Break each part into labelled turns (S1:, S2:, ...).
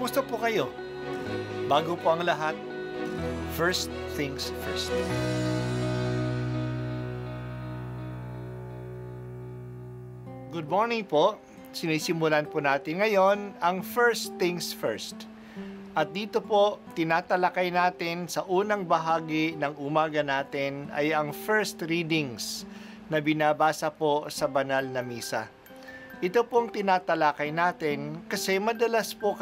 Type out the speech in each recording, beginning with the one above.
S1: Kumusta po kayo? Bago po ang lahat, first things first. Good morning po. Sinisimulan po natin ngayon ang first things first. At dito po, tinatalakay natin sa unang bahagi ng umaga natin ay ang first readings na binabasa po sa banal na misa. Ito pong tinatalakay natin kasi madalas po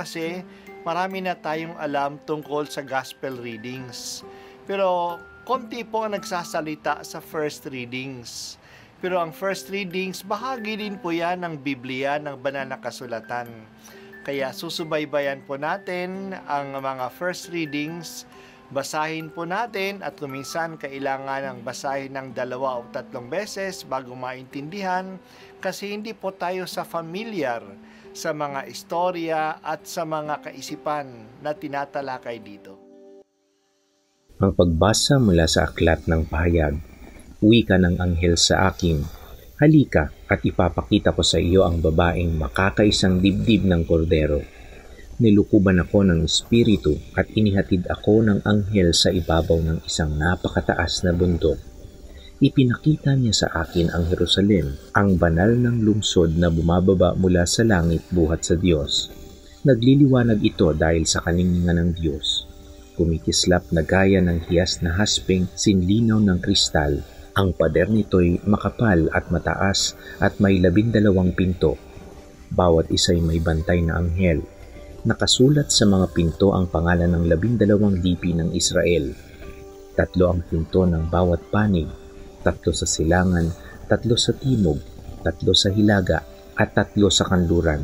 S1: marami na tayong alam tungkol sa gospel readings. Pero konti po ang nagsasalita sa first readings. Pero ang first readings, bahagi din po yan ng Biblia, ng banal na kasulatan. Kaya susubaybayan po natin ang mga first readings, basahin po natin at kuminsan kailangan ng basahin ng 2 o 3 beses bago maintindihan kasi hindi po tayo familiar sa mga istorya at sa mga kaisipan na tinatalakay dito.
S2: Ang pagbasa mula sa aklat ng pahayag. Wika ng anghel sa akin, halika at ipapakita ko sa iyo ang babaeng makakaisang dibdib ng kordero. Nilukuban ako ng espiritu at inihatid ako ng anghel sa ibabaw ng isang napakataas na bundok. Ipinakita niya sa akin ang Jerusalem, ang banal ng lungsod na bumababa mula sa langit buhat sa Diyos. Nagliliwanag ito dahil sa kaningingan ng Diyos. Kumikislap na gaya ng hiyas na haspeng sinlinaw ng kristal. Ang pader nito'y makapal at mataas at may 12 pinto. Bawat isa'y may bantay na anghel. Nakasulat sa mga pinto ang pangalan ng 12 lipi ng Israel. 3 ang pinto ng bawat panig, 3 sa silangan, 3 sa timog, 3 sa hilaga, at 3 sa kanluran.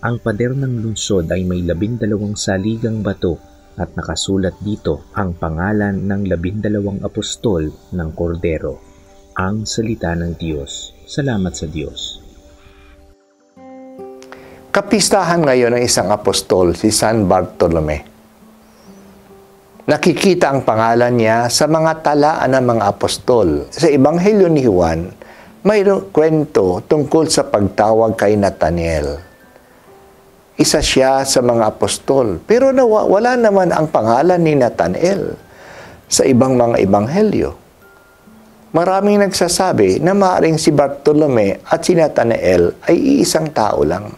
S2: Ang pader ng lungsod ay may 12 saligang bato at nakasulat dito ang pangalan ng 12 apostol ng Kordero. Ang salita ng Diyos. Salamat sa Diyos.
S3: Kapistahan ngayon ng isang apostol, si San Bartolome. Nakikita ang pangalan niya sa mga talaan ng mga apostol. Sa Ebanghelyo ni Juan, mayroong kwento tungkol sa pagtawag kay Nathanael. Isa siya sa mga apostol, pero wala naman ang pangalan ni Nathanael sa ibang mga ebanghelyo. Maraming nagsasabi na maaaring si Bartolome at si Nathanael ay iisang tao lang.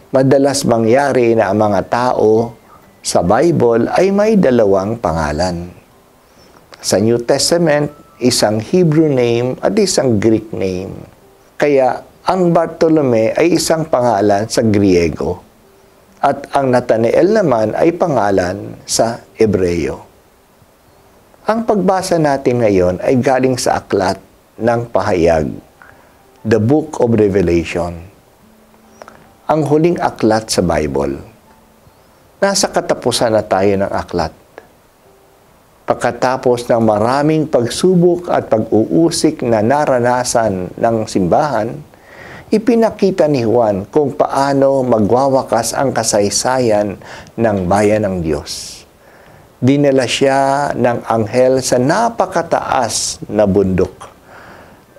S3: Madalas mangyari na ang mga tao sa Bible ay may 2 pangalan. Sa New Testament, isang Hebrew name at isang Greek name. Kaya ang Bartolome ay isang pangalan sa Griego at ang Nathanael naman ay pangalan sa Hebreo. Ang pagbasa natin ngayon ay galing sa aklat ng pahayag, The Book of Revelation. Ang huling aklat sa Bible. Nasa katapusan na tayo ng aklat. Pagkatapos ng maraming pagsubok at pag-uusik na naranasan ng simbahan, ipinakita ni Juan kung paano magwawakas ang kasaysayan ng bayan ng Diyos. Dinala siya ng anghel sa napakataas na bundok.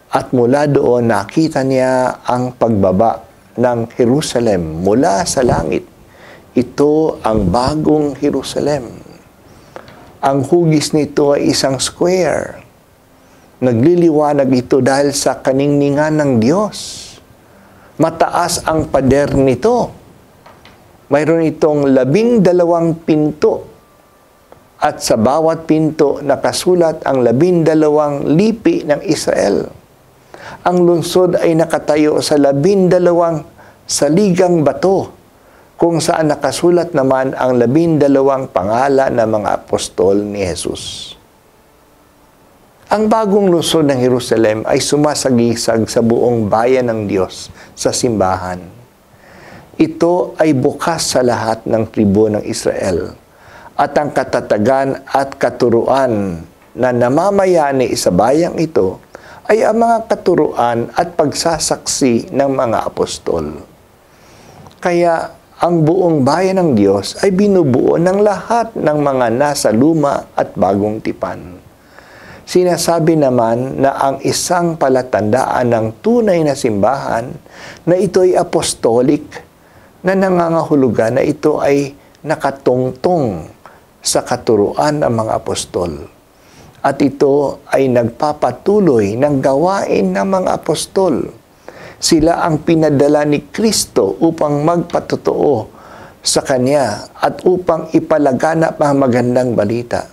S3: At mula doon nakita niya ang pagbaba ng Jerusalem mula sa langit. Ito ang bagong Jerusalem. Ang hugis nito ay isang square. Nagliliwanag ito dahil sa kaningningan ng Diyos. Mataas ang pader nito. Mayroon itong 12 pinto. At sa bawat pinto nakasulat ang 12 lipi ng Israel. Ang lungsod ay nakatayo sa 12 saligang bato, kung saan nakasulat naman ang 12 pangalan ng mga apostol ni Jesus. Ang bagong lungsod ng Jerusalem ay sumasagisag sa buong bayan ng Diyos sa simbahan. Ito ay bukas sa lahat ng tribo ng Israel at ang katatagan at katuruan na namamayani sa bayang ito ay ang mga katuruan at pagsasaksi ng mga apostol. Kaya ang buong bayan ng Diyos ay binubuo ng lahat ng mga nasa luma at bagong tipan. Sinasabi naman na ang isang palatandaan ng tunay na simbahan na ito'y apostolic na nangangahulugan na ito ay nakatungtong sa katuruan ng mga apostol. At ito ay nagpapatuloy ng gawain ng mga apostol. Sila ang pinadala ni Kristo upang magpatotoo sa Kanya at upang ipalaganap ang magandang balita.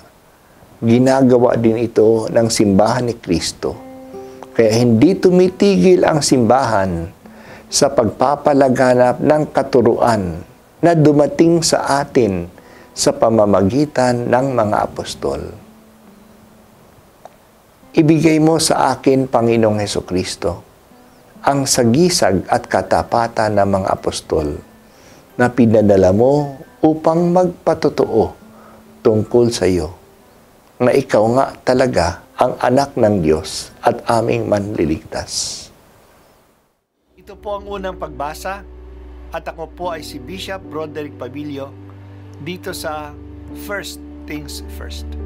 S3: Ginagawa din ito ng simbahan ni Kristo. Kaya hindi tumitigil ang simbahan sa pagpapalaganap ng katuruan na dumating sa atin sa pamamagitan ng mga apostol. Ibigay mo sa akin, Panginoong Hesukristo, ang sagisag at katapatan ng mga apostol na pinadala mo upang magpatotoo tungkol sa iyo, na ikaw nga talaga ang anak ng Diyos at aming manliligtas.
S1: Ito po ang unang pagbasa at ako po ay si Bishop Broderick Pabilio dito sa First Things First.